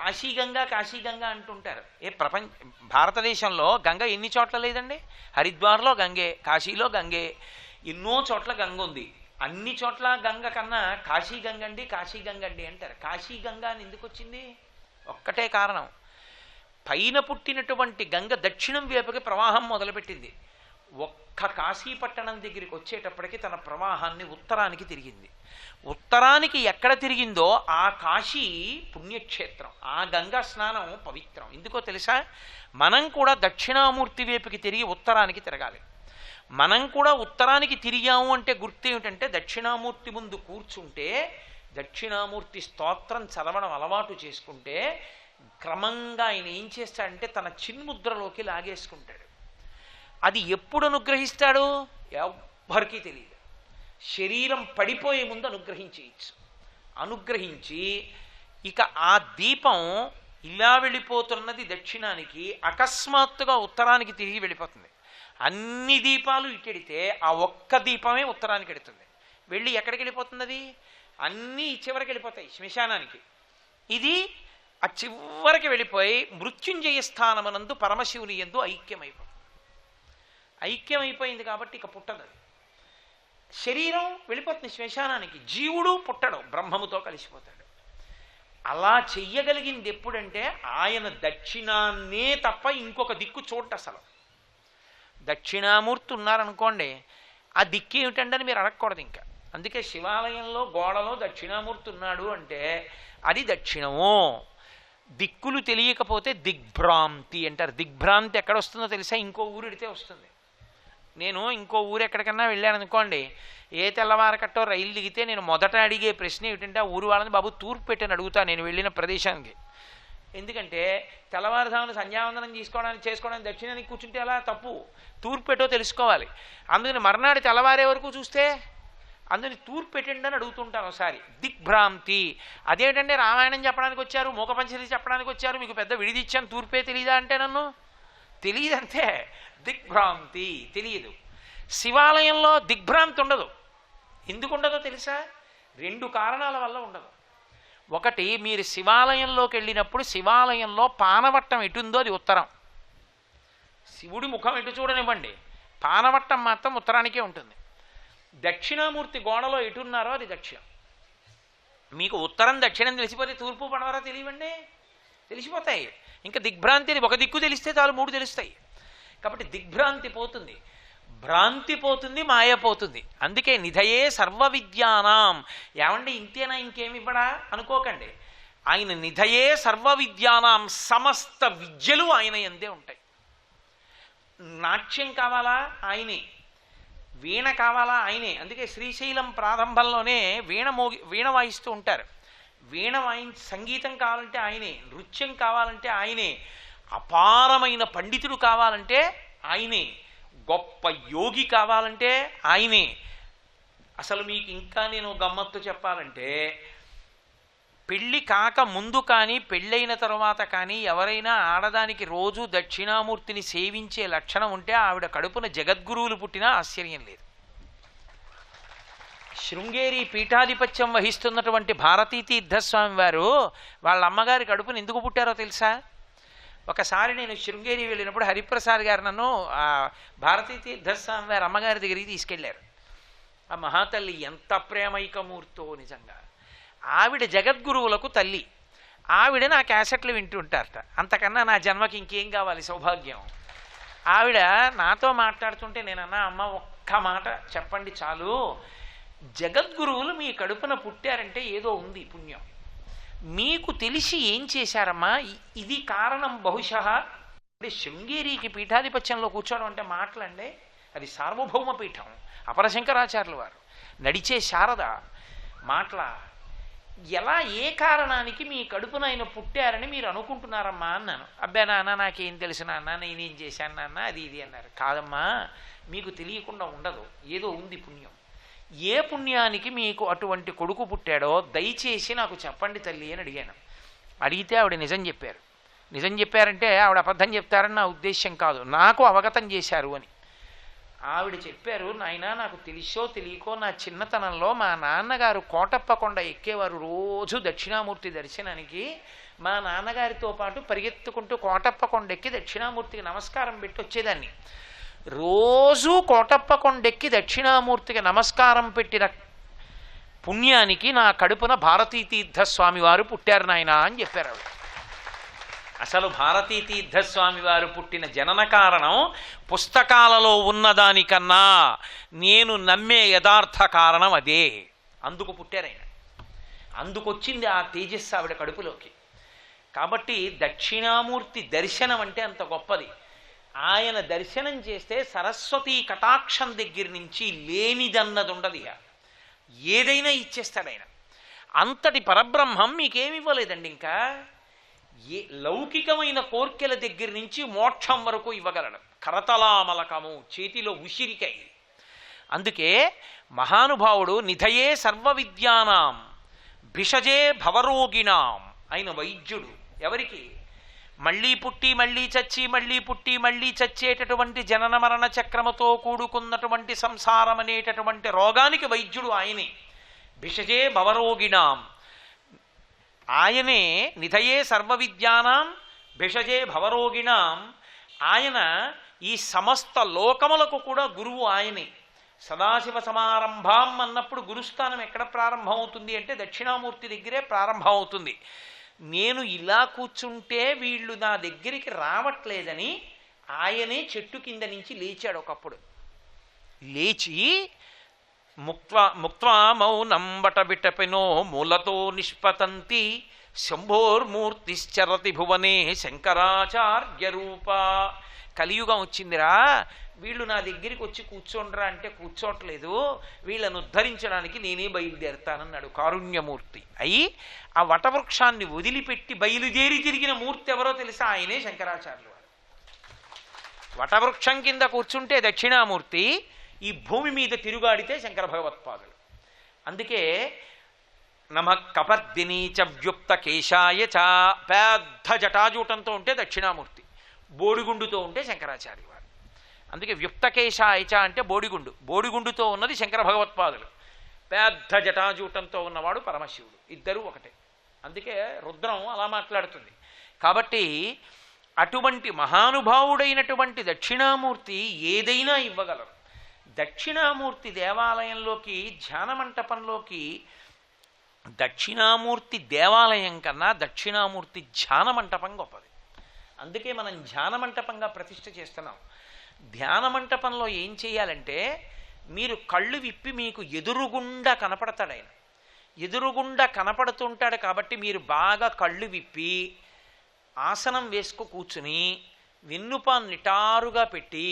కాశీగంగా కాశీగంగా అంటుంటారు. భారతదేశంలో గంగ ఎన్ని చోట్ల లేదండి? హరిద్వార్లో గంగే, కాశీలో గంగే, ఎన్నో చోట్ల గంగ ఉంది. అన్ని చోట్ల గంగ కన్నా కాశీగంగ అండి కాశీగంగ అండి అంటారు. కాశీగంగ అని ఎందుకు వచ్చింది? ఒక్కటే కారణం, పైన పుట్టినటువంటి గంగ దక్షిణం వైపుకి ప్రవాహం మొదలుపెట్టింది. ఒక్క కాశీ పట్టణం దగ్గరికి వచ్చేటప్పటికి తన ప్రవాహాన్ని ఉత్తరానికి తిరిగింది. ఉత్తరానికి ఎక్కడ తిరిగిందో ఆ కాశీ పుణ్యక్షేత్రం, ఆ గంగా స్నానం పవిత్రం. ఎందుకో తెలుసా? మనం కూడా దక్షిణామూర్తి వైపుకి తిరిగి ఉత్తరానికి తిరగాలి. మనం కూడా ఉత్తరానికి తిరిగాము అంటే గుర్తు ఏమిటంటే, దక్షిణామూర్తి ముందు కూర్చుంటే దక్షిణామూర్తి స్తోత్రం చదవడం అలవాటు చేసుకుంటే క్రమంగా ఆయన ఏం చేస్తాడంటే తన చిన్ముద్రలోకి లాగేసుకుంటాడు. అది ఎప్పుడు అనుగ్రహిస్తాడు? ఎవ్వరికీ తెలియదు. శరీరం పడిపోయే ముందు అనుగ్రహించేయచ్చు. అనుగ్రహించి ఇక ఆ దీపం ఇలా వెళ్ళిపోతున్నది దక్షిణానికి, అకస్మాత్తుగా ఉత్తరానికి తిరిగి వెళ్ళిపోతుంది. అన్ని దీపాలు ఇటెడితే ఆ ఒక్క దీపమే ఉత్తరానికి ఎడుతుంది. వెళ్ళి ఎక్కడికి వెళ్ళిపోతుంది? అది అన్నీ చివరికి వెళ్ళిపోతాయి శ్మశానానికి. ఇది ఆ చివరికి వెళ్ళిపోయి మృత్యుంజయ స్థానమునందు పరమశివుని యందు ఐక్యమైపోతుంది. ఐక్యమైపోయింది కాబట్టి ఇక పుట్టదు. శరీరం వెళ్ళిపోతుంది శ్మశానానికి, జీవుడు పుట్టడు, బ్రహ్మముతో కలిసిపోతాడు. అలా చెయ్యగలిగింది ఎప్పుడంటే ఆయన దక్షిణాన్నే తప్ప ఇంకొక దిక్కు చూడట. అసలు దక్షిణామూర్తి ఉన్నారనుకోండి, ఆ దిక్కు ఏమిటండి అని మీరు అడగకూడదు ఇంకా. అందుకే శివాలయంలో గోడలో దక్షిణామూర్తి ఉన్నాడు అంటే అది దక్షిణము. దిక్కులు తెలియకపోతే దిగ్భ్రాంతి అంటారు. దిగ్భ్రాంతి ఎక్కడ వస్తుందో తెలుసా? ఇంకో ఊరిడితే వస్తుంది. నేను ఇంకో ఊరు ఎక్కడికన్నా వెళ్ళాను అనుకోండి, ఏ తెల్లవారకట్టో రైలు దిగితే నేను మొదట అడిగే ప్రశ్న ఏమిటంటే, ఆ ఊరు వాళ్ళని బాబు తూర్పు పెట్టని అడుగుతా నేను వెళ్ళిన ప్రదేశానికి. ఎందుకంటే తెల్లవారుజామున సంధ్యావందనం చేసుకోవడానికి దక్షిణానికి కూర్చుంటే అలా తప్పు, తూర్పు పెట్టో తెలుసుకోవాలి. అందుకని మర్నాడు తెల్లవారే వరకు చూస్తే అందుకని తూర్పు పెట్టండి అని అడుగుతుంటాను ఒకసారి. దిగ్భ్రాంతి అదేంటంటే, రామాయణం చెప్పడానికి వచ్చారు, మూకపంచరి చెప్పడానికి వచ్చారు, మీకు పెద్ద విడిదిచ్చాను, తూర్పే తెలియదా అంటే నన్ను తెలియదంతే. దిగ్భ్రాంతి తెలియదు. శివాలయంలో దిగ్భ్రాంతి ఉండదు. ఎందుకు ఉండదో తెలుసా? 2 కారణాల వల్ల ఉండదు. ఒకటి, మీరు శివాలయంలోకి వెళ్ళినప్పుడు శివాలయంలో పానవట్టం ఎటుందో అది ఉత్తరం. శివుడి ముఖం ఎటు చూడనివ్వండి, పానవట్టం మాత్రం ఉత్తరానికే ఉంటుంది. దక్షిణామూర్తి గోడలో ఎటున్నారో అది దక్షిణం. మీకు ఉత్తరం దక్షిణం తెలిసిపోతే తూర్పు పడవరా తెలియవండి, తెలిసిపోతాయి. ఇంకా దిగ్భ్రాంతి అది ఒక దిక్కు తెలిస్తే చాలు, 3 తెలుస్తాయి. కాబట్టి దిగ్భ్రాంతి పోతుంది, భ్రాంతి పోతుంది, మాయ పోతుంది. అందుకే నిధయే సర్వ విద్యానాం. ఏమండి ఇంతేనా, ఇంకేమివ్వడా అనుకోకండి. ఆయన నిధయే సర్వ విద్యానాం, సమస్త విద్యలు ఆయన యందే ఉంటాయి. నాట్యం కావాలా ఆయనే, వీణ కావాలా ఆయనే. అందుకే శ్రీశైలం ప్రారంభంలోనే వీణ వాయిస్తూ ఉంటారు. సంగీతం కావాలంటే ఆయనే, నృత్యం కావాలంటే ఆయనే, అపారమైన పండితుడు కావాలంటే ఆయనే, గొప్ప యోగి కావాలంటే ఆయనే. అసలు మీకు ఇంకా నేను గమ్మత్తు చెప్పాలంటే, పెళ్ళి కాక ముందు కానీ పెళ్ళైన తర్వాత కానీ ఎవరైనా ఆడదానికి రోజు దక్షిణామూర్తిని సేవించే లక్షణం ఉంటే ఆవిడ కడుపున జగద్గురువులు పుట్టినా ఆశ్చర్యం లేదు. శృంగేరి పీఠాధిపత్యం వహిస్తున్నటువంటి భారతీ తీర్థస్వామి వారు వాళ్ళ అమ్మగారి కడుపున ఎందుకు పుట్టారో తెలుసా? ఒకసారి నేను శృంగేరి వెళ్ళినప్పుడు హరిప్రసాద్ గారు నన్ను భారతీ తీర్థస్వామి వారి అమ్మగారి దగ్గరికి తీసుకెళ్లారు. ఆ మహాతల్లి ఎంత ప్రేమైకమూర్తో నిజంగా. ఆవిడ జగద్గురువులకు తల్లి. ఆవిడ నా క్యాసెట్లు వింటుంటారట. అంతకన్నా నా జన్మకి ఇంకేం కావాలి, సౌభాగ్యం. ఆవిడ నాతో మాట్లాడుతుంటే నేనన్నా, అమ్మ ఒక్క మాట చెప్పండి చాలు, జగద్గురువులు మీ కడుపున పుట్టారంటే ఏదో ఉంది పుణ్యం. మీకు తెలిసి ఏం చేశారమ్మా, ఇది కారణం బహుశः. అంటే శృంగేరికి పీఠాధిపత్యంలో కూర్చోవడం అంటే మాటలండి, అది సార్వభౌమ పీఠం. అపరశంకరాచార్యులు వారు నడిచే శారద మాటల. ఎలా ఏ కారణానికి మీ కడుపున ఆయన పుట్టారని మీరు అనుకుంటున్నారమ్మా అన్నాను. అబ్బా నాన్న నాకేం తెలుసు నాన్న, నేనేం చేశాను నాన్న, అది ఇది అన్నారు. కాదమ్మా, మీకు తెలియకుండా ఉండదు, ఏదో ఉంది పుణ్యం. ఏ పుణ్యానికి మీకు అటువంటి కొడుకు పుట్టాడో దయచేసి నాకు చెప్పండి తల్లి అని అడిగాను. అడిగితే ఆవిడ నిజం చెప్పారు. నిజం చెప్పారంటే ఆవిడ అబద్ధం చెప్తారని నా ఉద్దేశ్యం కాదు, నాకు అవగతం చేశారు అని. ఆవిడ చెప్పారు, నాయనా నాకు తెలిసో తెలియకో నా చిన్నతనంలో మా నాన్నగారు కోటప్ప కొండ ఎక్కేవారు రోజు దక్షిణామూర్తి దర్శనానికి. మా నాన్నగారితో పాటు పరిగెత్తుకుంటూ కోటప్ప కొండ ఎక్కి దక్షిణామూర్తికి నమస్కారం పెట్టి వచ్చేదాన్ని. రోజు కోటప్ప కొండెక్కి దక్షిణామూర్తికి నమస్కారం పెట్టిన పుణ్యానికి నా కడుపున భారతీతీర్థస్వామి వారు పుట్టారు నాయన అని చెప్పారు ఆవిడ. అసలు భారతీతీర్థస్వామి వారు పుట్టిన జనన కారణం పుస్తకాలలో ఉన్నదానికన్నా నేను నమ్మే యథార్థ కారణం అదే. అందుకు పుట్టారైన, అందుకొచ్చింది ఆ తేజస్సు ఆవిడ కడుపులోకి. కాబట్టి దక్షిణామూర్తి దర్శనం అంటే అంత గొప్పది. ఆయన దర్శనం చేస్తే సరస్వతీ కటాక్షం దగ్గర నుంచి లేనిదన్నది ఉండదు, ఏదైనా ఇచ్చేస్తాడు ఆయన. అంతటి పరబ్రహ్మం మీకేమివ్వలేదండి. ఇంకా లౌకికమైన కోర్కెల దగ్గర నుంచి మోక్షం వరకు ఇవ్వగలడు. కరతలామలకము, చేతిలో ఉసిరికై. అందుకే మహానుభావుడు నిధయే సర్వ విద్యానాం భిషజే భవరోగిణాం, ఆయన వైద్యుడు. ఎవరికి? మళ్ళీ పుట్టి మళ్ళీ చచ్చి మళ్ళీ పుట్టి మళ్ళీ చచ్చేటటువంటి జనన మరణ చక్రముతో కూడుకున్నటువంటి సంసారం అనేటటువంటి రోగానికి వైద్యుడు ఆయనే. భిషజే భవరోగిణాం, ఆయనే నిధయే సర్వ విద్యానాం భిషజే భవరోగిణాం. ఆయన ఈ సమస్త లోకములకు కూడా గురువు ఆయనే. సదాశివ సమారంభం అన్నప్పుడు గురుస్థానం ఎక్కడ ప్రారంభం అవుతుంది అంటే దక్షిణామూర్తి దగ్గరే ప్రారంభం అవుతుంది. నేను ఇలా కూర్చుంటే వీళ్ళు నా దగ్గరికి రావట్లేదని ఆయనే చెట్టు కింద నుంచి లేచాడు. ఒకప్పుడు లేచి ముక్త్వా మౌనం వటబిటపినో మూలతో నిష్పతంతి శంభోర్మూర్తిశ్చరతి భువనే శంకరాచార్య రూప. కలియుగం వచ్చిందిరా, వీళ్ళు నా దగ్గరికి వచ్చి కూర్చోండ్రా అంటే కూర్చోట్లేదు, వీళ్ళను ఉద్ధరించడానికి నేనే బయలుదేరుతానన్నాడు కారుణ్యమూర్తి అయి. ఆ వటవృక్షాన్ని వదిలిపెట్టి బయలుదేరి తిరిగిన మూర్తి ఎవరో తెలుసా? ఆయనే శంకరాచార్యులు వారు. వటవృక్షం కింద కూర్చుంటే దక్షిణామూర్తి, ఈ భూమి మీద తిరుగాడితే శంకర భగవత్పాదులు. అందుకే నమ కపర్దినీ చ వ్యుక్త కేశాయ చ, పెద్ద జటాజూటంతో ఉంటే దక్షిణామూర్తి, బోడిగుండుతో ఉంటే శంకరాచార్య వారు. అందుకే వ్యుక్తకేశాయ చ అంటే బోడిగుండు, బోడిగుండుతో ఉన్నది శంకర భగవత్పాదులు, పెద్ద జటాజూటంతో ఉన్నవాడు పరమశివుడు, ఇద్దరూ ఒకటే. అందుకే రుద్రం అలా మాట్లాడుతుంది. కాబట్టి అటువంటి మహానుభావుడైనటువంటి దక్షిణామూర్తి ఏదైనా ఇవ్వగలరు. దక్షిణామూర్తి దేవాలయంలోకి, ధ్యాన మంటపంలోకి, దక్షిణామూర్తి దేవాలయం కన్నా దక్షిణామూర్తి ధ్యాన మంటపం గొప్పది. అందుకే మనం ధ్యాన మంటపంగా ప్రతిష్ఠ చేస్తున్నాం. ధ్యాన మంటపంలో ఏం చేయాలంటే, మీరు కళ్ళు విప్పి మీకు ఎదురుగుండా కనపడతాడు ఆయన. ఎదురుగుండా కనపడుతుంటాడు కాబట్టి మీరు బాగా కళ్ళు విప్పి ఆసనం వేసుకు కూర్చుని వెన్నుపాన్ నిటారుగా పెట్టి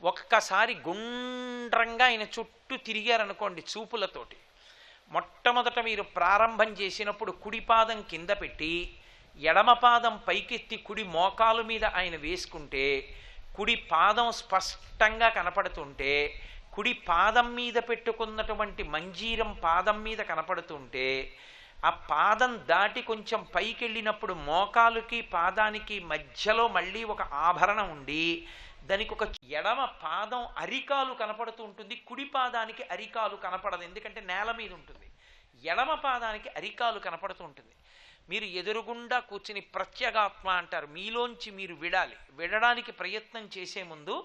ఒక్కసారి గుండ్రంగా ఆయన చుట్టూ తిరిగారనుకోండి చూపులతోటి. మొట్టమొదట మీరు ప్రారంభం చేసినప్పుడు కుడి పాదం కింద పెట్టి ఎడమ పాదం పైకెత్తి కుడి మోకాలు మీద ఆయన వేసుకుంటే కుడి పాదం స్పష్టంగా కనపడుతుంటే, కుడి పాదం మీద పెట్టుకున్నటువంటి మంజీరం పాదం మీద కనపడుతుంటే, ఆ పాదం దాటి కొంచెం పైకి వెళ్ళినప్పుడు మోకాలుకి పాదానికి మధ్యలో మళ్ళీ ఒక ఆభరణం ఉండి దానికి ఒక ఎడమ పాదం అరికాలు కనపడుతూ ఉంటుంది. కుడి పాదానికి అరికాలు కనపడదు, ఎందుకంటే నేల మీద ఉంటుంది. ఎడమ పాదానికి అరికాలు కనపడుతూ ఉంటుంది. మీరు ఎదురుగుండా కూర్చుని ప్రత్యేగాత్మ అంటారు, మీలోంచి మీరు విడడానికి ప్రయత్నం చేసే ముందు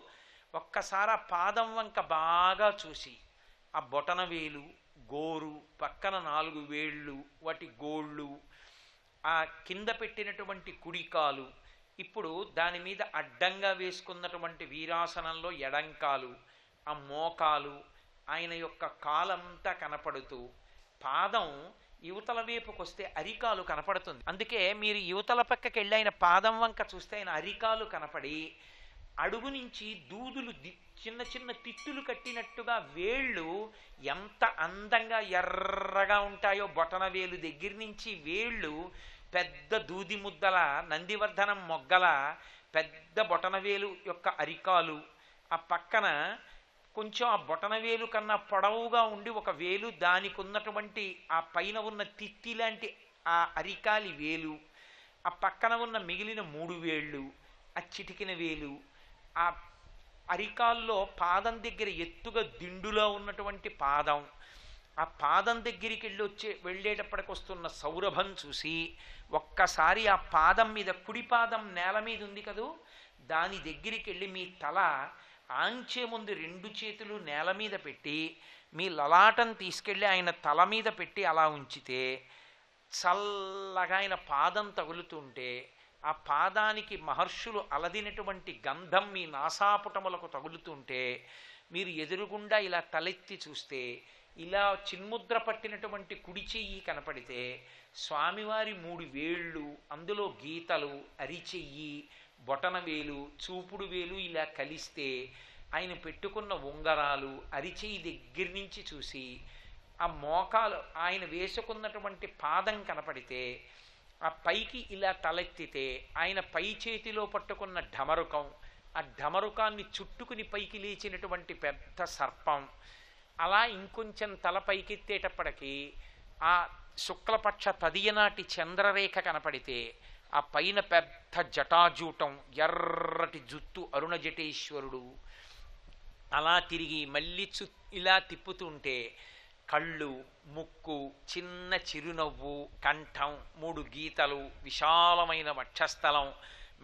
ఒక్కసారి ఆ పాదం వంక బాగా చూసి, ఆ బొటన వేలు, గోరు, పక్కన 4 వేళ్ళు, వాటి గోళ్ళు, ఆ కింద పెట్టినటువంటి కుడికాలు, ఇప్పుడు దాని మీద అడ్డంగా వేసుకున్నటువంటి వీరాసనంలో ఎడంకాలు, ఆ మోకాలు, ఆయన యొక్క కాలంతా కనపడుతూ పాదం యువతల వైపుకొస్తే అరికాలు కనపడుతుంది. అందుకే మీరు యువతల పక్కకి వెళ్ళి ఆయన పాదం వంక చూస్తే ఆయన అరికాలు కనపడి అడుగు నుంచి దూదులు చిన్న చిన్న తిత్తులు కట్టినట్టుగా వేళ్ళు ఎంత అందంగా ఎర్రగా ఉంటాయో, బొటన వేలు దగ్గర నుంచి వేళ్ళు పెద్ద దూది ముద్దల, నందివర్ధనం మొగ్గల పెద్ద బొటనవేలు యొక్క అరికాలు, ఆ పక్కన కొంచెం ఆ బొటనవేలు కన్నా పొడవుగా ఉండి ఒక వేలు, దానికి ఉన్నటువంటి ఆ పైన ఉన్న తిత్తి లాంటి ఆ అరికాలి వేలు, ఆ పక్కన ఉన్న మిగిలిన 3 వేళ్ళు, ఆ చిటికిన వేలు, ఆ అరికాల్లో పాదం దగ్గర ఎత్తుగా దిండులో ఉన్నటువంటి పాదం, ఆ పాదం దగ్గరికి వెళ్ళేటప్పటికి వస్తున్న సౌరభం చూసి ఒక్కసారి ఆ పాదం మీద, కుడి పాదం నేల మీద ఉంది కదూ, దాని దగ్గరికి వెళ్ళి మీ తల ఆంచే ముందు 2 చేతులు నేల మీద పెట్టి మీ లలాటం తీసుకెళ్ళి ఆయన తల మీద పెట్టి అలా ఉంచితే చల్లగా ఆయన పాదం తగులుతుంటే ఆ పాదానికి మహర్షులు అలదినటువంటి గంధం మీ నాసాపుటములకు తగులుతుంటే మీరు ఎదురుగుండా ఇలా తలెత్తి చూస్తే ఇలా చిన్ముద్ర పట్టినటువంటి కుడి చెయ్యి కనపడితే స్వామివారి 3 వేళ్ళు, అందులో గీతలు, అరిచెయ్యి, బొటనవేలు, చూపుడు వేలు ఇలా కలిస్తే ఆయన పెట్టుకున్న ఉంగరాలు, అరిచెయ్యి దగ్గర నుంచి చూసి ఆ మోకాలు, ఆయన వేసుకున్నటువంటి పాదం కనపడితే ఆ పైకి ఇలా తలెత్తితే ఆయన పై చేతిలో పట్టుకున్న ఢమరుకం, ఆ ఢమరుకాన్ని చుట్టుకుని పైకి లేచినటువంటి పెద్ద సర్పం, అలా ఇంకొంచెం తల పైకెత్తేటప్పటికీ ఆ శుక్లపక్ష తదియనాటి చంద్రరేఖ కనపడితే ఆ పైన పెద్ద జటాజూటం, ఎర్రటి జుత్తు అరుణ జటేశ్వరుడు, అలా తిరిగి మళ్ళీ ఇలా తిప్పుతుంటే కళ్ళు, ముక్కు, చిన్న చిరునవ్వు, కంఠం, 3 గీతలు, విశాలమైన వక్షస్థలం,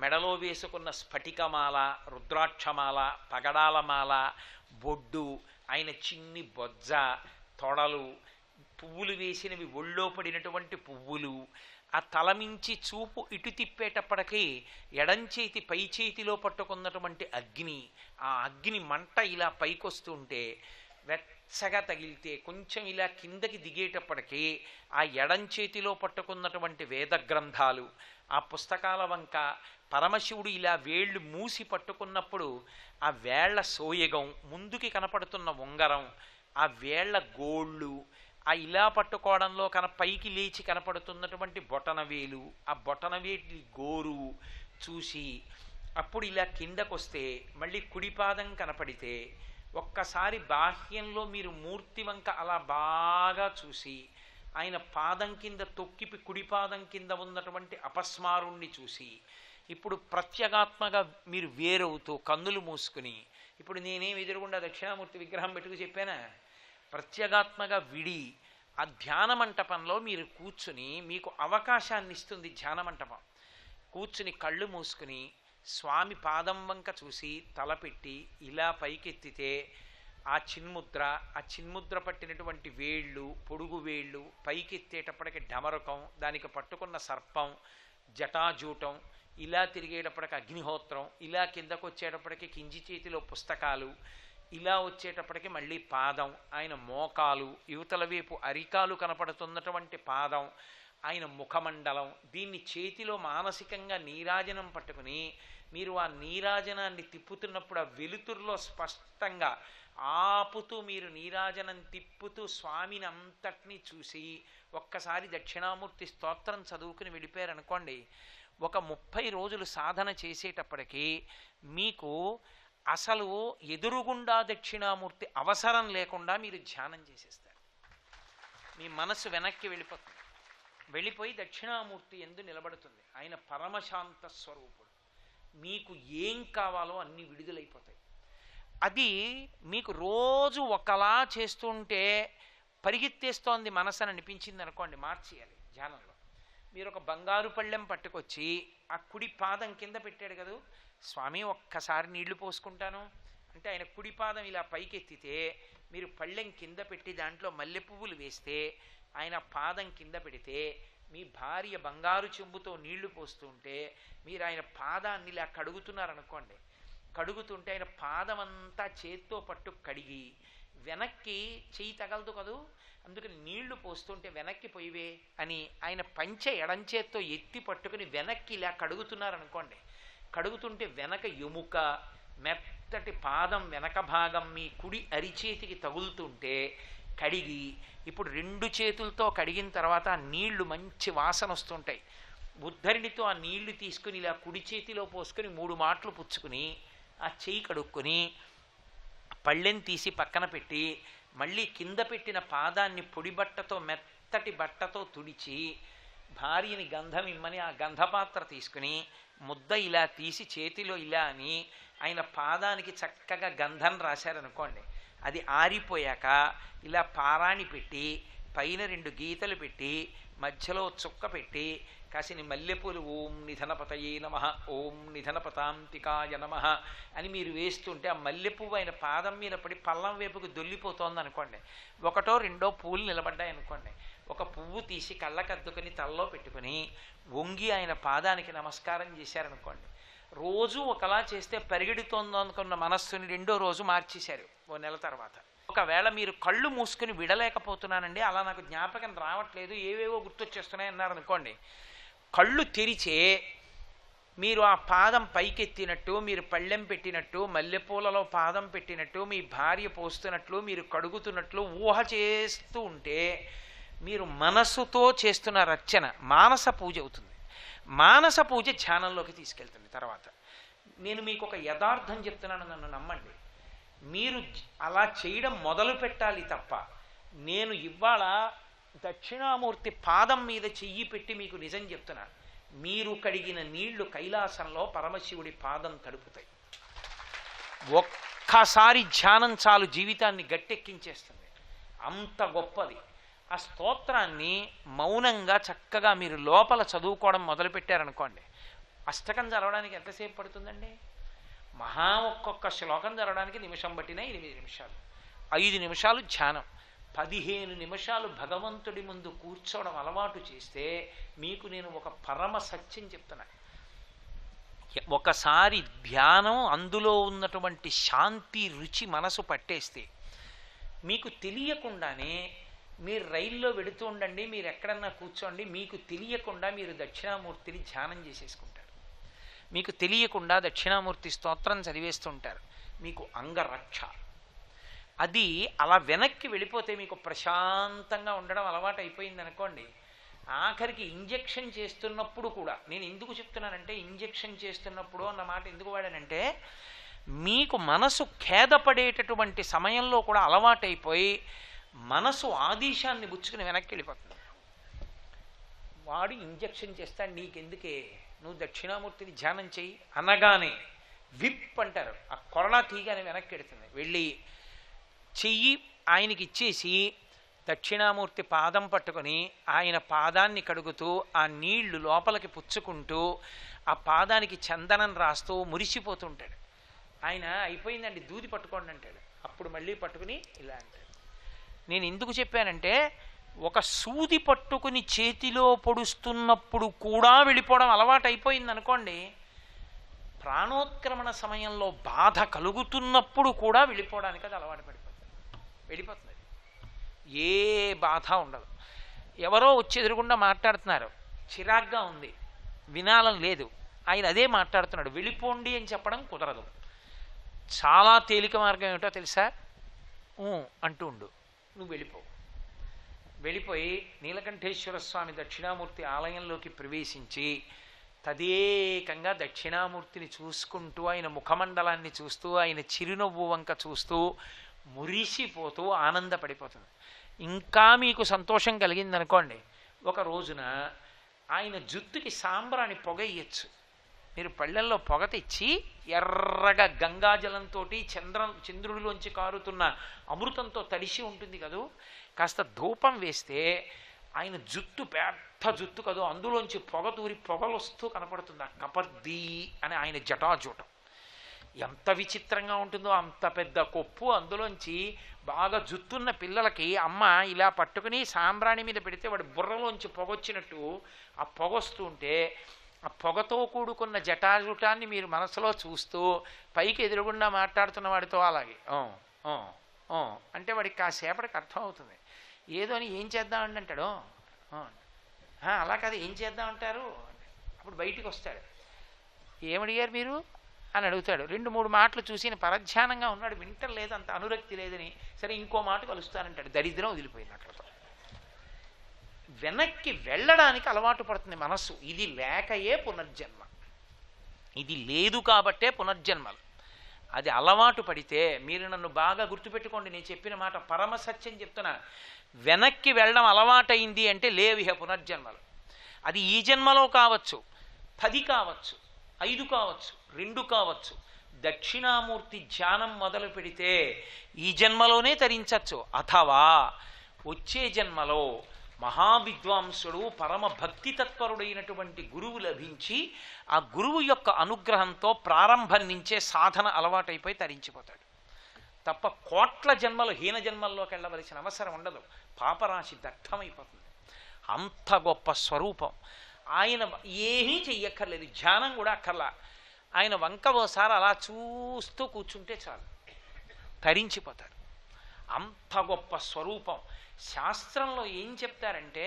మెడలో వేసుకున్న స్ఫటికమాల, రుద్రాక్షమాల, పగడాలమాల, బొడ్డు, ఆయన చిన్ని బొజ్జ, తొడలు, పువ్వులు వేసినవి ఒళ్ళో పడినటువంటి పువ్వులు, ఆ తలమించి చూపు ఇటు తిప్పేటప్పటికీ ఎడంచేతి పై చేతిలో పట్టుకున్నటువంటి అగ్ని, ఆ అగ్ని మంట ఇలా పైకొస్తుంటే వెచ్చగా తగిలితే కొంచెం ఇలా కిందకి దిగేటప్పటికీ ఆ ఎడంచేతిలో పట్టుకున్నటువంటి వేద గ్రంథాలు, ఆ పుస్తకాల వంక పరమశివుడు ఇలా వేళ్ళు మూసి పట్టుకున్నప్పుడు ఆ వేళ్ల సోయగం, ముందుకి కనపడుతున్న ఉంగరం, ఆ వేళ్ల గోళ్ళు, ఆ ఇలా పట్టుకోవడంలో పైకి లేచి కనపడుతున్నటువంటి బొటనవేలు, ఆ బొటనవేటి గోరు చూసి అప్పుడు ఇలా కిందకొస్తే మళ్ళీ కుడిపాదం కనపడితే ఒక్కసారి బాహ్యంలో మీరు మూర్తి వంక అలా బాగా చూసి ఆయన పాదం కింద తొక్కిపి కుడిపాదం కింద ఉన్నటువంటి అపస్మారుణ్ణి చూసి ఇప్పుడు ప్రత్యేగాత్మగా మీరు వేరవుతూ కన్నులు మూసుకుని, ఇప్పుడు నేనేం ఎదురుగుండా దక్షిణామూర్తి విగ్రహం పెట్టుకు చెప్పానా, ప్రత్యేగాత్మగా విడి ఆ ధ్యాన మంటపంలో మీరు కూర్చుని, మీకు అవకాశాన్ని ఇస్తుంది ధ్యాన మంటపం, కూర్చుని కళ్ళు మూసుకుని స్వామి పాదం వంక చూసి తలపెట్టి ఇలా పైకెత్తితే ఆ చిన్ముద్ర పట్టినటువంటి వేళ్ళు, పొడుగు వేళ్ళు, పైకెత్తేటప్పటికి ఢమరకం, దానికి పట్టుకున్న సర్పం, జటాజూటం, ఇలా తిరిగేటప్పటికి అగ్నిహోత్రం, ఇలా కిందకు వచ్చేటప్పటికి కింది చేతిలో పుస్తకాలు, ఇలా వచ్చేటప్పటికి మళ్ళీ పాదం, ఆయన మోకాలు, యువతల వైపు అరికాలు కనపడుతున్నటువంటి పాదం, ఆయన ముఖమండలం, దీన్ని చేతిలో మానసికంగా నీరాజనం పట్టుకుని మీరు ఆ నీరాజనాన్ని తిప్పుతున్నప్పుడు ఆ వెలుతురులో స్పష్టంగా ఆపుతూ మీరు నీరాజనం తిప్పుతూ స్వామిని అంతటినీ చూసి ఒక్కసారి దక్షిణామూర్తి స్తోత్రం చదువుకుని వెళ్ళిపోయారనుకోండి, ఒక 30 రోజులు సాధన చేసేటప్పటికీ మీకు అసలు ఎదురుగుండా దక్షిణామూర్తి అవసరం లేకుండా మీరు ధ్యానం చేసేస్తారు. మీ మనసు వెనక్కి వెళ్ళిపోయి దక్షిణామూర్తి ఎందు నిలబడుతుంది. ఆయన పరమశాంత స్వరూపుడు. మీకు ఏం కావాలో అన్నీ విడుదలైపోతాయి. అది మీకు రోజు ఒకలా చేస్తుంటే పరిగెత్తేస్తోంది మనసు అని అనిపించింది అనుకోండి, మార్చేయాలి ధ్యానంలో. మీరు ఒక బంగారు పళ్ళెం పట్టుకొచ్చి ఆ కుడి పాదం కింద పెట్టాడు కదా స్వామి, ఒక్కసారి నీళ్లు పోసుకుంటాను అంటే ఆయన కుడి పాదం ఇలా పైకెత్తితే మీరు పళ్ళెం కింద పెట్టి దాంట్లో మల్లె పువ్వులు వేస్తే ఆయన పాదం కింద పెడితే మీ భార్య బంగారు చెంబుతో నీళ్లు పోస్తుంటే మీరు ఆయన పాదాన్ని ఇలా కడుగుతున్నారనుకోండి, కడుగుతుంటే ఆయన పాదం అంతా చేత్తో పట్టు కడిగి వెనక్కి చెయ్యి తగలదు కదూ, అందుకని నీళ్లు పోస్తుంటే వెనక్కి పోయివే అని ఆయన పంచె ఎడంచేత్తో ఎత్తి పట్టుకుని వెనక్కి ఇలా కడుగుతున్నారనుకోండి. కడుగుతుంటే వెనక ఎముక మెత్తటి పాదం వెనక భాగం మీ కుడి అరిచేతికి తగులుతుంటే కడిగి, ఇప్పుడు 2 చేతులతో కడిగిన తర్వాత ఆ నీళ్లు మంచి వాసన వస్తుంటాయి. ఉద్ధరిణితో ఆ నీళ్లు తీసుకుని ఇలా కుడి చేతిలో పోసుకొని 3 మాటలు పుచ్చుకుని ఆ చెయ్యి కడుక్కొని పళ్ళెని తీసి పక్కన పెట్టి మళ్ళీ కింద పెట్టిన పాదాన్ని పొడి బట్టతో మెత్తటి బట్టతో తుడిచి భార్యని గంధం ఇమ్మని ఆ గంధపాత్ర తీసుకుని ముద్ద ఇలా తీసి చేతిలో ఇలా అని ఆయన పాదానికి చక్కగా గంధం రాశారనుకోండి. అది ఆరిపోయాక ఇలా పారాణి పెట్టి పైన 2 గీతలు పెట్టి మధ్యలో చుక్క పెట్టి కాసిని మల్లెపూలు ఓం నిధనపతయే నమః ఓం నిధనపతాంతికాయ నమః అని మీరు వేస్తుంటే ఆ మల్లెపువ్వు ఆయన పాదం మీద పడి పల్లం వైపుకు దొల్లిపోతోంది అనుకోండి. 1 2 పూలు నిలబడ్డాయి అనుకోండి. ఒక పువ్వు తీసి కళ్ళకద్దుకొని తలలో పెట్టుకుని వంగి ఆయన పాదానికి నమస్కారం చేశారనుకోండి. రోజు ఒకలా చేస్తే పరిగెడుతోందో అనుకున్న మనస్సుని 2వ రోజు మార్చేశారు ఓ నెల తర్వాత. ఒకవేళ మీరు కళ్ళు మూసుకుని విడలేకపోతున్నానండి, అలా నాకు జ్ఞాపకం రావట్లేదు, ఏవేవో గుర్తొచ్చేస్తున్నాయి అన్నారనుకోండి. కళ్ళు తెరిచే మీరు ఆ పాదం పైకెత్తినట్టు, మీరు పళ్ళెం పెట్టినట్టు, మల్లెపూలలో పాదం పెట్టినట్టు, మీ భార్య పోస్తున్నట్లు, మీరు కడుగుతున్నట్లు ఊహ చేస్తూ ఉంటే మీరు మనస్సుతో చేస్తున్న రచన మానస పూజ అవుతుంది. మానస పూజ ధ్యానంలోకి తీసుకెళ్తుంది. తర్వాత నేను మీకు ఒక యథార్థం చెప్తున్నాను, నన్ను నమ్మండి. మీరు అలా చేయడం మొదలు పెట్టాలి తప్ప, నేను ఇవాళ దక్షిణామూర్తి పాదం మీద చెయ్యి పెట్టి మీకు నిజం చెప్తున్నాను, మీరు కడిగిన నీళ్లు కైలాసంలో పరమశివుడి పాదం తడుపుతాయి. ఒక్కసారి ధ్యానం చాలు జీవితాన్ని గట్టెక్కించేస్తుంది, అంత గొప్పది. ఆ స్తోత్రాన్ని మౌనంగా చక్కగా మీరు లోపల చదువుకోవడం మొదలుపెట్టారనుకోండి. అష్టకం చదవడానికి ఎంతసేపు పడుతుందండి? మహా ఒక్కొక్క శ్లోకం చదవడానికి నిమిషం పట్టినా 8 నిమిషాలు, 5 నిమిషాలు ధ్యానం, 15 నిమిషాలు భగవంతుడి ముందు కూర్చోవడం అలవాటు చేస్తే మీకు నేను ఒక పరమ సత్యం చెప్తున్నా. ఒకసారి ధ్యానం అందులో ఉన్నటువంటి శాంతి రుచి మనసు పట్టేస్తే మీకు తెలియకుండానే మీరు రైల్లో వెడుతూ ఉండండి, మీరు ఎక్కడన్నా కూర్చోండి, మీకు తెలియకుండా మీరు దక్షిణామూర్తిని ధ్యానం చేసేసుకుంటారు. మీకు తెలియకుండా దక్షిణామూర్తి స్తోత్రం చదివేస్తుంటారు. మీకు అంగరక్ష. అది అలా వెనక్కి వెళ్ళిపోతే మీకు ప్రశాంతంగా ఉండడం అలవాటు అయిపోయింది అనుకోండి. ఆఖరికి ఇంజెక్షన్ చేస్తున్నప్పుడు కూడా, నేను ఎందుకు చెప్తున్నానంటే ఇంజెక్షన్ చేస్తున్నప్పుడు అన్న మాట ఎందుకు వాడానంటే, మీకు మనసు ఖేదపడేటటువంటి సమయంలో కూడా అలవాటైపోయి మనసు ఆదేశాన్ని బుచ్చుకుని వెనక్కి వెళ్ళిపోతుంది. వాడు ఇంజెక్షన్ చేస్తాడు, నీకెందుకే, నువ్వు దక్షిణామూర్తిని ధ్యానం చెయ్యి అనగానే విప్ అంటారు, ఆ కొరడా తీగానే వెనక్కి వెడుతుంది. వెళ్ళి చెయ్యి ఆయనకి ఇచ్చేసి దక్షిణామూర్తి పాదం పట్టుకొని ఆయన పాదాన్ని కడుగుతూ ఆ నీళ్లు లోపలికి పుచ్చుకుంటూ ఆ పాదానికి చందనం రాస్తూ మురిసిపోతుంటాడు. ఆయన అయిపోయిందండి దూది పట్టుకోండి అంటాడు. అప్పుడు మళ్ళీ పట్టుకుని ఇలా అంటాడు. నేను ఎందుకు చెప్పానంటే, ఒక సూది పట్టుకుని చేతిలో పొడుస్తున్నప్పుడు కూడా వెళ్ళిపోవడం అలవాటు అయిపోయింది అనుకోండి, ప్రాణోత్క్రమణ సమయంలో బాధ కలుగుతున్నప్పుడు కూడా వెళ్ళిపోవడానికి అది అలవాటు వెళ్ళిపోతుంది. ఏ బాధ ఉండదు. ఎవరో వచ్చి ఎదురుగుండా మాట్లాడుతున్నారు, చిరాగ్గా ఉంది, వినాలని లేదు, ఆయన అదే మాట్లాడుతున్నాడు, వెళ్ళిపోండి అని చెప్పడం కుదరదు. చాలా తేలిక మార్గం ఏమిటో తెలుసా? అంటూ ఉండు, నువ్వు వెళ్ళిపోయి నీలకంఠేశ్వర స్వామి దక్షిణామూర్తి ఆలయంలోకి ప్రవేశించి తదేకంగా దక్షిణామూర్తిని చూసుకుంటూ, ఆయన ముఖమండలాన్ని చూస్తూ, ఆయన చిరునవ్వు వంక చూస్తూ మురిసిపోతూ ఆనందపడిపోతుంది. ఇంకా మీకు సంతోషం కలిగిందనుకోండి, ఒక రోజున ఆయన జుత్తుకి సాంబ్రాణి పొగ ఇయ్యచ్చు. మీరు పళ్ళెల్లో పొగ తెచ్చి ఎర్రగా గంగాజలంతో చంద్రుడిలోంచి కారుతున్న అమృతంతో తడిసి ఉంటుంది కదూ, కాస్త ధూపం వేస్తే ఆయన జుట్టు పెద్ద జుట్టు కదూ, అందులోంచి పొగ తూరి పొగలు వస్తూ కనపడుతుంది. ఆ కపర్దీ అని ఆయన జటాజూటం ఎంత విచిత్రంగా ఉంటుందో, అంత పెద్ద కొప్పు, అందులోంచి బాగా జుత్తున్న పిల్లలకి అమ్మ ఇలా పట్టుకుని సాంబ్రాణి మీద పెడితే వాడి బుర్రలోంచి పొగొచ్చినట్టు ఆ పొగొస్తూ ఉంటే, ఆ పొగతో కూడుకున్న జటాజుటాన్ని మీరు మనసులో చూస్తూ పైకి ఎదురుగుండా మాట్లాడుతున్న వాడితో అలాగే అంటే వాడికి కాసేపటికి అర్థం అవుతుంది. ఏదో అని ఏం చేద్దామండి అంటాడు. అలా కాదు, ఏం చేద్దామంటారు. అప్పుడు బయటికి వస్తాడు. ఏమడిగారు మీరు అని అడుగుతాడు. 2-3 మాటలు చూసి పరధ్యానంగా ఉన్నాడు, వింటలేదు, అంత అనురక్తి లేదని, సరే ఇంకో మాట కలుస్తానంటాడు. దరిద్రం వదిలిపోయింది అక్కడతో. వెనక్కి వెళ్ళడానికి అలవాటు పడుతుంది మనస్సు. ఇది లేకయే పునర్జన్మ, ఇది లేదు కాబట్టే పునర్జన్మలు. అది అలవాటు పడితే, మీరు నన్ను బాగా గుర్తుపెట్టుకోండి, నేను చెప్పిన మాట పరమసత్యం చెప్తున్నా. వెనక్కి వెళ్ళడం అలవాటైంది అంటే లేవిహ పునర్జన్మలు. అది ఈ జన్మలో కావచ్చు, 10 కావచ్చు, 5 కావచ్చు, 2 కావచ్చు. దక్షిణామూర్తి ధ్యానం మొదలు పెడితే ఈ జన్మలోనే తరించచ్చు, అథవా వచ్చే జన్మలో మహావిద్వాంసుడు పరమ భక్తి తత్పరుడైనటువంటి గురువు లభించి ఆ గురువు యొక్క అనుగ్రహంతో ప్రారంభం నుంచే సాధన అలవాటైపోయి తరించిపోతాడు. తప్ప కోట్ల జన్మలు హీన జన్మల్లోకి వెళ్ళవలసిన అవసరం ఉండదు. పాపరాశి దగ్ధమైపోతుంది. అంత గొప్ప స్వరూపం. ఆయన ఏమీ చెయ్యక్కర్లేదు, ధ్యానం కూడా అక్కర్లా. ఆయన వంక ఓసారి అలా చూస్తూ కూర్చుంటే చాలు, తరించిపోతారు. అంత గొప్ప స్వరూపం. శాస్త్రంలో ఏం చెప్తారంటే,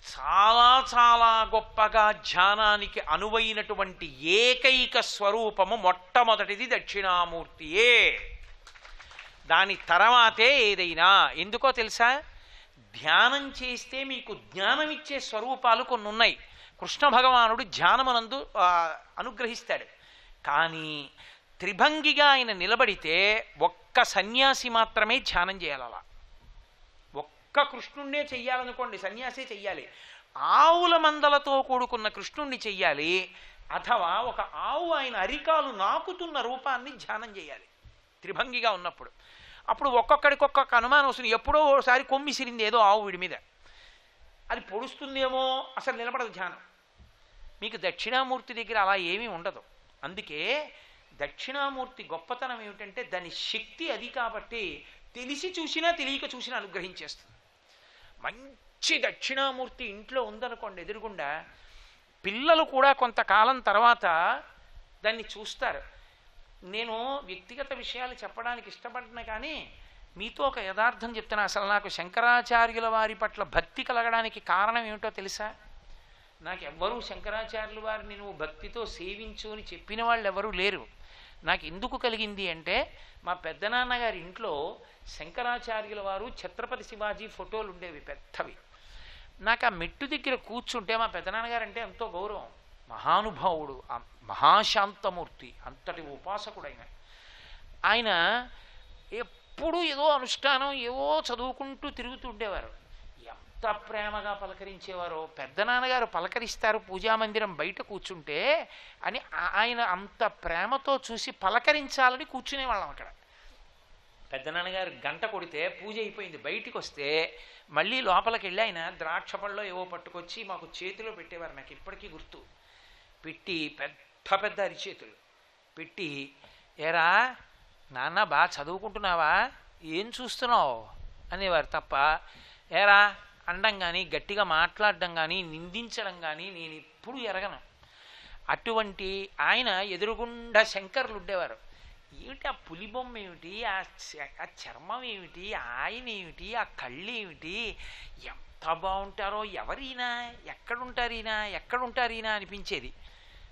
చాలా చాలా గొప్పగా ధ్యానానికి అనువైనటువంటి ఏకైక స్వరూపము మొట్టమొదటిది దక్షిణామూర్తియే. దాని తర్వాతే ఏదైనా. ఎందుకో తెలుసా? ధ్యానం చేస్తే మీకు జ్ఞానం ఇచ్చే స్వరూపాలు కొన్ని ఉన్నాయి. కృష్ణ భగవానుడు ధ్యానమునందు అనుగ్రహిస్తాడు. కానీ త్రిభంగిగా ఆయన నిలబడితే ఒక్క సన్యాసి మాత్రమే ధ్యానం చేయాలి. అలా ఒక్క కృష్ణుణ్ణే చెయ్యాలనుకోండి, సన్యాసే చెయ్యాలి. ఆవుల మందలతో కూడుకున్న కృష్ణుణ్ణి చెయ్యాలి. అథవా ఒక ఆవు ఆయన అరికాలు నాకుతున్న రూపాన్ని ధ్యానం చేయాలి త్రిభంగిగా ఉన్నప్పుడు. అప్పుడు ఒక్కొక్కడికొక్కొక్క అనుమానం వస్తుంది. ఎప్పుడో ఓసారి కొమ్మిసిరింది ఏదో ఆవు వీడి మీద, అది పొడుస్తుందేమో, అసలు నిలబడదు ధ్యానం. మీకు దక్షిణామూర్తి దగ్గర అలా ఏమీ ఉండదు. అందుకే దక్షిణామూర్తి గొప్పతనం ఏమిటంటే, దాని శక్తి అది కాబట్టి తెలిసి చూసినా తెలియక చూసినా అనుగ్రహించేస్తుంది. మంచి దక్షిణామూర్తి ఇంట్లో ఉందనుకోండి ఎదురుగుండా, పిల్లలు కూడా కొంతకాలం తర్వాత దాన్ని చూస్తారు. నేను వ్యక్తిగత విషయాలు చెప్పడానికి ఇష్టపడిన, కానీ మీతో ఒక యథార్థం చెప్తున్నా. అసలు నాకు శంకరాచార్యుల వారి పట్ల భక్తి కలగడానికి కారణం ఏమిటో తెలుసా? నాకు ఎవ్వరూ శంకరాచార్యుల వారిని నువ్వు భక్తితో సేవించు అని చెప్పిన వాళ్ళు ఎవరూ లేరు. నాకు ఎందుకు కలిగింది అంటే, మా పెద్దనాన్నగారి ఇంట్లో శంకరాచార్యుల వారు ఛత్రపతి శివాజీ ఫోటోలు ఉండేవి పెద్దవి. నాకు ఆ మెట్టు దగ్గర కూర్చుంటే, మా పెద్దనాన్నగారు అంటే ఎంతో గౌరవం, మహానుభావుడు, మహాశాంతమూర్తి, అంతటి ఉపాసకుడైన ఆయన ఎప్పుడూ ఏదో అనుష్ఠానం ఏవో చదువుకుంటూ తిరుగుతుండేవారు. ఎంత ప్రేమగా పలకరించేవారో. పెద్దనాన్నగారు పలకరిస్తారు పూజామందిరం బయట కూర్చుంటే అని ఆయన అంత ప్రేమతో చూసి పలకరించాలని కూర్చునేవాళ్ళం అక్కడ. పెద్దనాన్నగారు గంట కొడితే పూజ అయిపోయింది, బయటికి వస్తే మళ్ళీ లోపలికి వెళ్ళి ఆయన ద్రాక్ష పళ్ళలో ఏవో పట్టుకొచ్చి మాకు చేతిలో పెట్టేవారు. నాకు ఇప్పటికీ గుర్తు. పెట్టి పెద్ద పెద్ద అరిచేతులు పెట్టి, ఏరా నాన్న బాగా చదువుకుంటున్నావా, ఏం చూస్తున్నావు అనేవారు. తప్ప ఏరా అనడం కానీ, గట్టిగా మాట్లాడడం కానీ, నిందించడం కానీ నేను ఎప్పుడు ఎరగను. అటువంటి ఆయన ఎదురుగుండా శంకర్లు ఉండేవారు. ఏమిటి ఆ పులిబొమ్మ ఏమిటి, ఆ చర్మం ఏమిటి, ఆయన ఏమిటి, ఆ కళ్ళు ఏమిటి, ఎంత బాగుంటారో, ఎవరైనా ఎక్కడుంటారీనా అనిపించేది.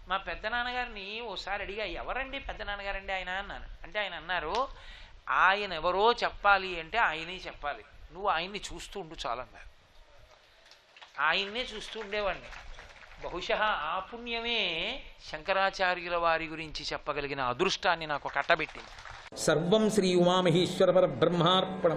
మా పెద్దనాన్నగారిని ఓసారి అడిగా, ఎవరండి పెద్దనాన్నగారండి ఆయన అన్నాను. అంటే ఆయన అన్నారు, ఆయన ఎవరో చెప్పాలి అంటే ఆయనే చెప్పాలి, నువ్వు ఆయన్ని చూస్తూ ఉండు చాలన్నారు. ఆయన్నే చూస్తూ ఉండేవాడిని. బహుశా ఆ పుణ్యమే శంకరాచార్యుల వారి గురించి చెప్పగలిగిన అదృష్టాన్ని నాకు కట్టబెట్టింది. సర్వం శ్రీ ఉమామహేశ్వర పరబ్రహ్మార్పణం.